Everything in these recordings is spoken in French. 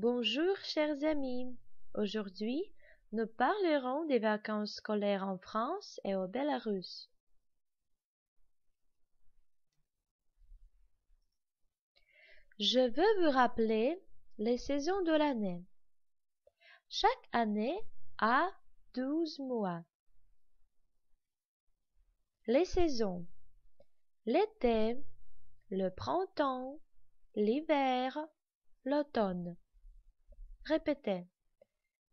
Bonjour chers amis, aujourd'hui nous parlerons des vacances scolaires en France et au Bélarus. Je veux vous rappeler les saisons de l'année. Chaque année a 12 mois. Les saisons: l'été, le printemps, l'hiver, l'automne. Répétez: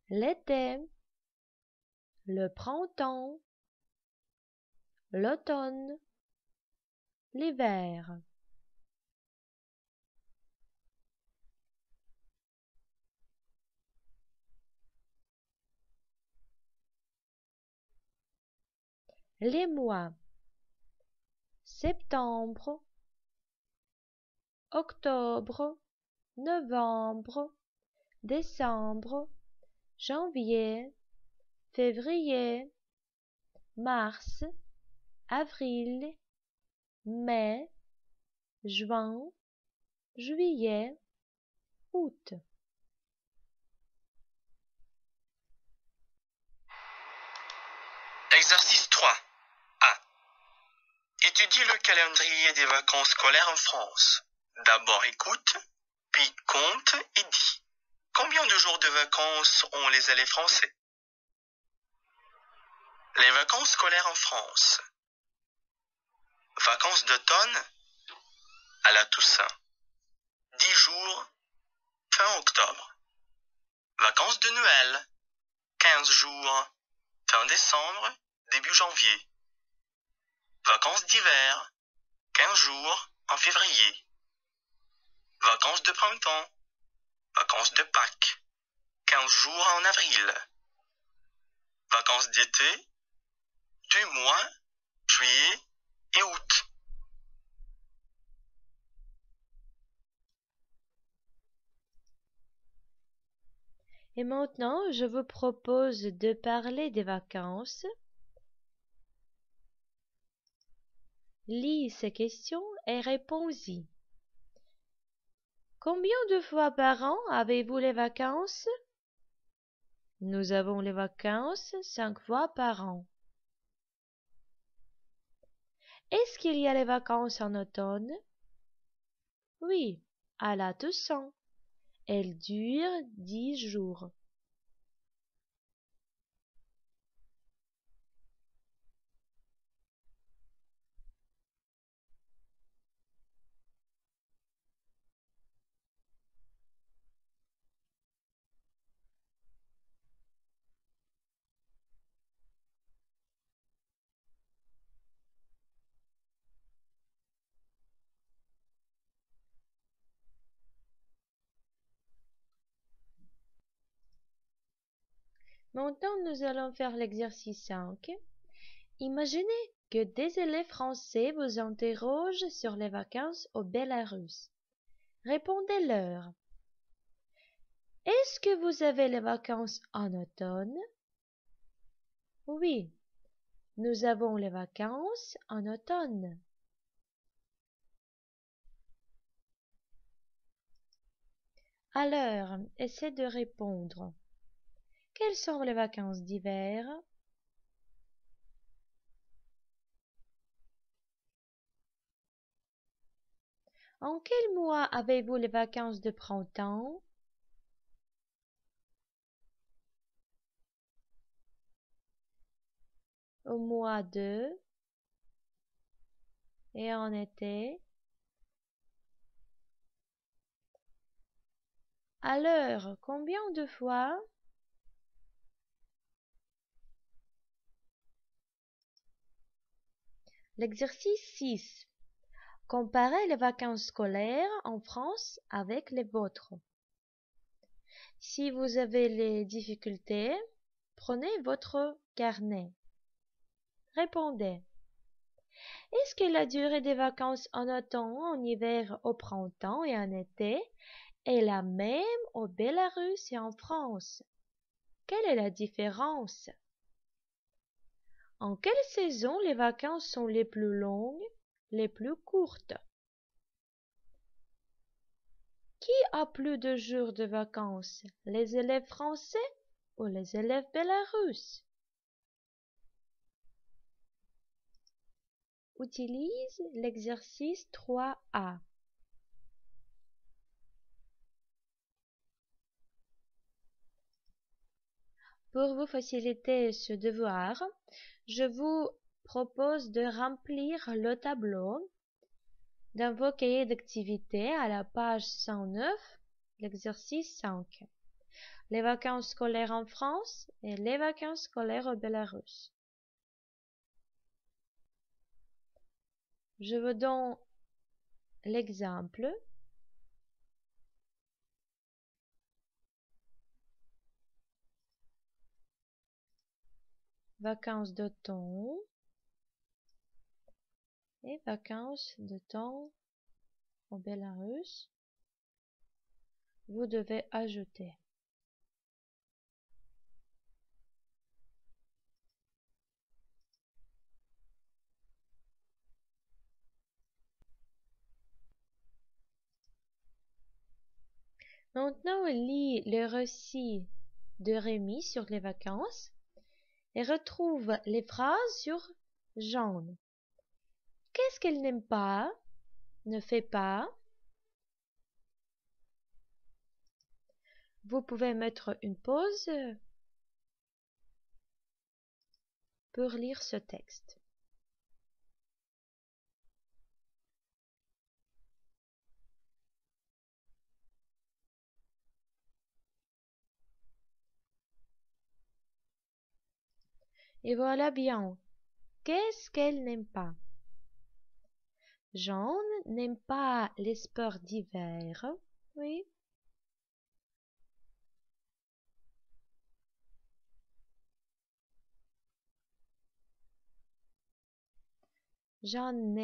l'été, le printemps, l'automne, l'hiver. Les mois: septembre, octobre, novembre, décembre, janvier, février, mars, avril, mai, juin, juillet, août. Exercice 3. A. Étudie le calendrier des vacances scolaires en France. D'abord écoute, puis compte et dis. Combien de jours de vacances ont les élèves français? Les vacances scolaires en France. Vacances d'automne à la Toussaint. 10 jours, fin octobre. Vacances de Noël. 15 jours, fin décembre, début janvier. Vacances d'hiver. 15 jours en février. Vacances de printemps. Vacances de Pâques. 15 jours en avril. Vacances d'été. 2 mois, juillet et août. Et maintenant, je vous propose de parler des vacances. Lis ces questions et réponds-y. Combien de fois par an avez-vous les vacances? Nous avons les vacances 5 fois par an. Est-ce qu'il y a les vacances en automne? Oui, à la Toussaint. Elles durent 10 jours. Maintenant, nous allons faire l'exercice 5. Imaginez que des élèves français vous interrogent sur les vacances au Bélarus. Répondez-leur. Est-ce que vous avez les vacances en automne? Oui, nous avons les vacances en automne. Alors, essayez de répondre. Quelles sont les vacances d'hiver? En quel mois avez-vous les vacances de printemps? Au mois de et en été? Alors, combien de fois? L'exercice 6. Comparez les vacances scolaires en France avec les vôtres. Si vous avez les difficultés, prenez votre carnet. Répondez. Est-ce que la durée des vacances en automne, en hiver, au printemps et en été est la même au Bélarus et en France? Quelle est la différence? En quelle saison les vacances sont les plus longues, les plus courtes? Qui a plus de jours de vacances, les élèves français ou les élèves belarusses? Utilise l'exercice 3A. Pour vous faciliter ce devoir, je vous propose de remplir le tableau dans vos cahiers d'activités à la page 109, l'exercice 5. Les vacances scolaires en France et les vacances scolaires au Bélarus. Je vous donne l'exemple. Vacances d'automne et vacances d'automne au Bélarus. Vous devez ajouter. Maintenant, lis le récit de Rémi sur les vacances et retrouve les phrases sur Jeanne. Qu'est-ce qu'elle n'aime pas, ne fait pas? Vous pouvez mettre une pause pour lire ce texte. Et voilà bien. Qu'est-ce qu'elle n'aime pas? Jeanne n'aime pas les sports d'hiver. Oui. Jeanne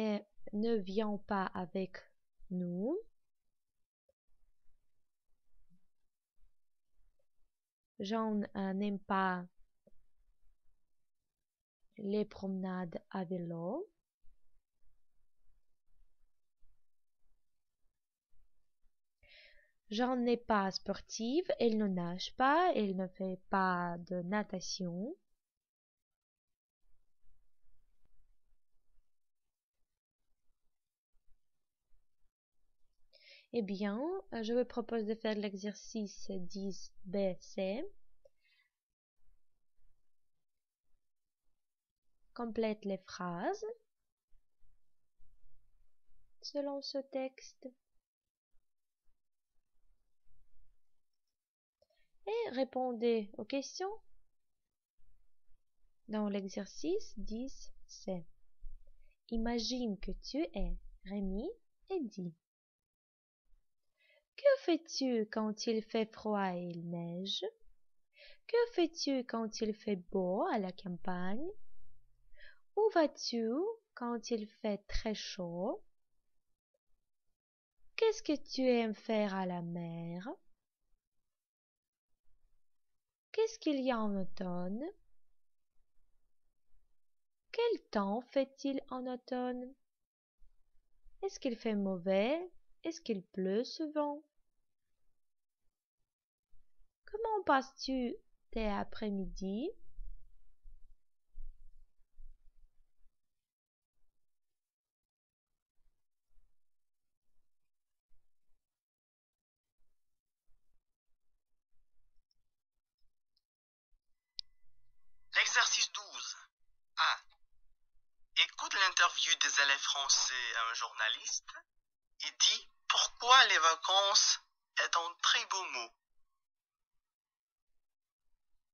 ne vient pas avec nous. Jeanne n'aime pas les promenades à vélo. Jeanne n'est pas sportive, elle ne nage pas, elle ne fait pas de natation. Eh bien, je vous propose de faire l'exercice 10BC. Complète les phrases selon ce texte et répondez aux questions dans l'exercice 10C. Imagine que tu es Rémi et dis: que fais-tu quand il fait froid et il neige? Que fais-tu quand il fait beau à la campagne? Où vas-tu quand il fait très chaud? Qu'est-ce que tu aimes faire à la mer? Qu'est-ce qu'il y a en automne? Quel temps fait-il en automne? Est-ce qu'il fait mauvais? Est-ce qu'il pleut souvent? Comment passes-tu tes après-midi? L'exercice 12. A. Écoute l'interview des élèves français à un journaliste et dis pourquoi les vacances est un très beau mot.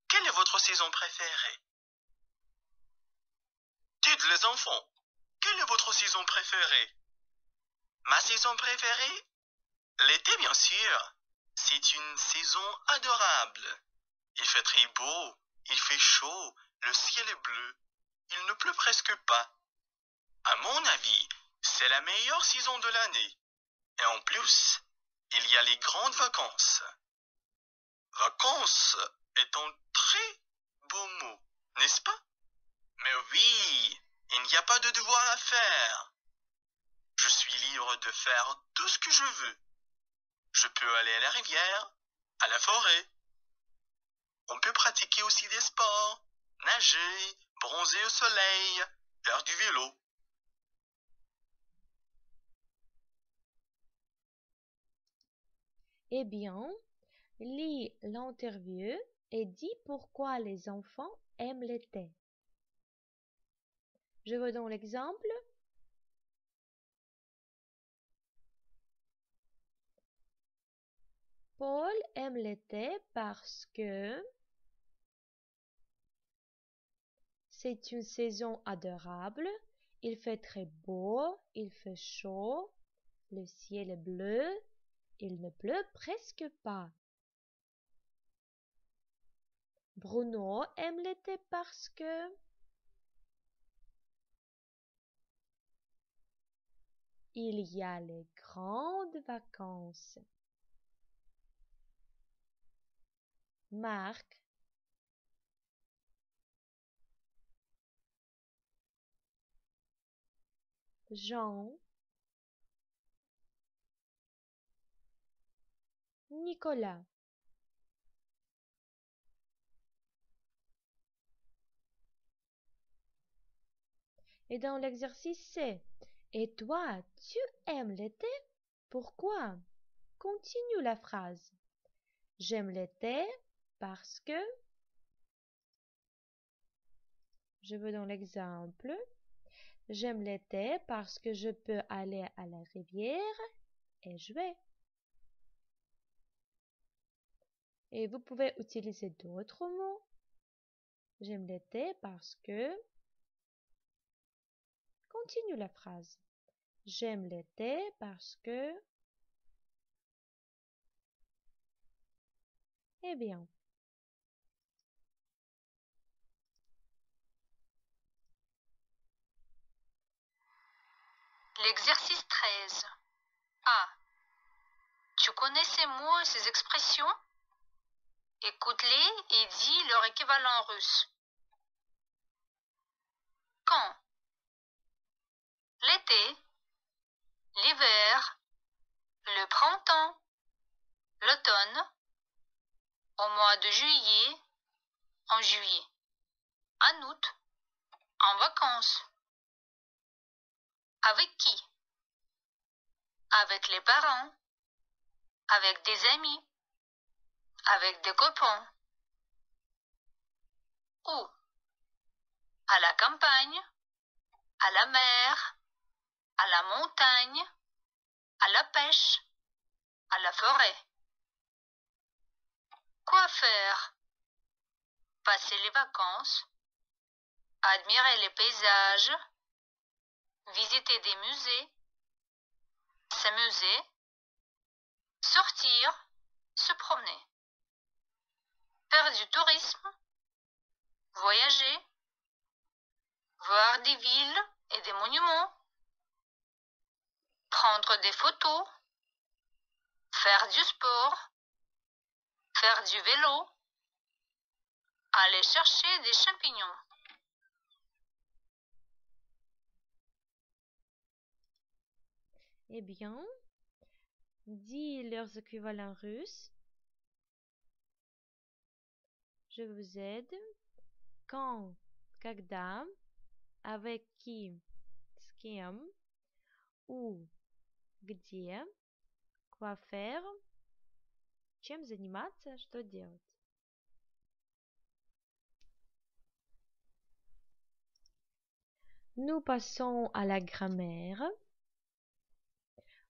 Quelle est votre saison préférée? Dites les enfants, quelle est votre saison préférée? Ma saison préférée? L'été, bien sûr. C'est une saison adorable. Il fait très beau, il fait chaud, le ciel est bleu. Il ne pleut presque pas. À mon avis, c'est la meilleure saison de l'année. Et en plus, il y a les grandes vacances. Vacances est un très beau mot, n'est-ce pas? Mais oui, il n'y a pas de devoir à faire. Je suis libre de faire tout ce que je veux. Je peux aller à la rivière, à la forêt. On peut pratiquer aussi des sports, nager, bronzer au soleil, faire du vélo. Eh bien, lis l'interview et dis pourquoi les enfants aiment l'été. Je vous donne l'exemple. Paul aime l'été parce que c'est une saison adorable, il fait très beau, il fait chaud, le ciel est bleu, il ne pleut presque pas. Bruno aime l'été parce que il y a les grandes vacances. Marc Jean, Nicolas. Et dans l'exercice C, et toi, tu aimes l'été? Pourquoi? Continue la phrase. J'aime l'été parce que, je veux dans l'exemple, j'aime l'été parce que je peux aller à la rivière et jouer. Et vous pouvez utiliser d'autres mots. J'aime l'été parce que, continue la phrase. J'aime l'été parce que, eh bien. L'exercice 13. A. Tu connais ces mots et ces expressions? Écoute-les et dis leur équivalent russe. Quand? L'été, l'hiver, le printemps, l'automne, au mois de juillet, en juillet, en août, en vacances. Avec qui? Avec les parents, avec des amis, avec des copains. Où? À la campagne, à la mer, à la montagne, à la pêche, à la forêt. Quoi faire? Passer les vacances, admirer les paysages, visiter des musées, s'amuser, sortir, se promener, faire du tourisme, voyager, voir des villes et des monuments, prendre des photos, faire du sport, faire du vélo, aller chercher des champignons. Eh bien, dis leurs équivalents russes. Je vous aide. Quand, когда, avec qui, с кем, où, где, quoi faire, чем заниматься, что делать. Nous passons à la grammaire.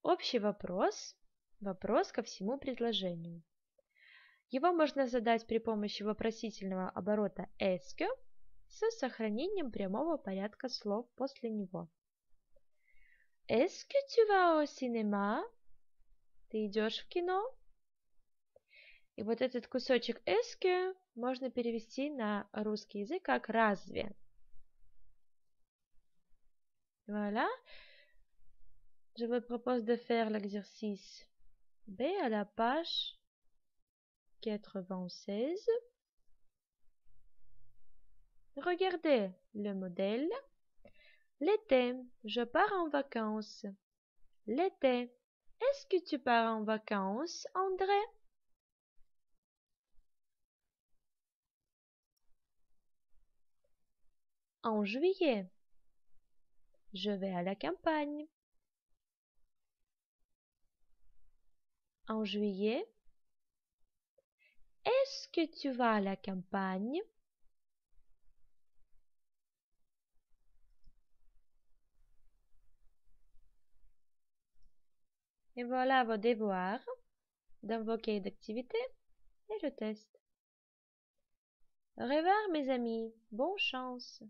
Общий вопрос. Вопрос ко всему предложению. Его можно задать при помощи вопросительного оборота est-ce que с сохранением прямого порядка слов после него. Est-ce que tu vas au cinéma? Ты идешь в кино? И вот этот кусочек est-ce que можно перевести на русский язык как разве. Voilà. Je vous propose de faire l'exercice B à la page 96. Regardez le modèle. L'été, je pars en vacances. L'été, Est-ce que tu pars en vacances, André? En juillet. Je vais à la campagne. En juillet. Est-ce que tu vas à la campagne? Et voilà vos devoirs dans vos cahiers d'activité et le test. Au revoir mes amis, bonne chance.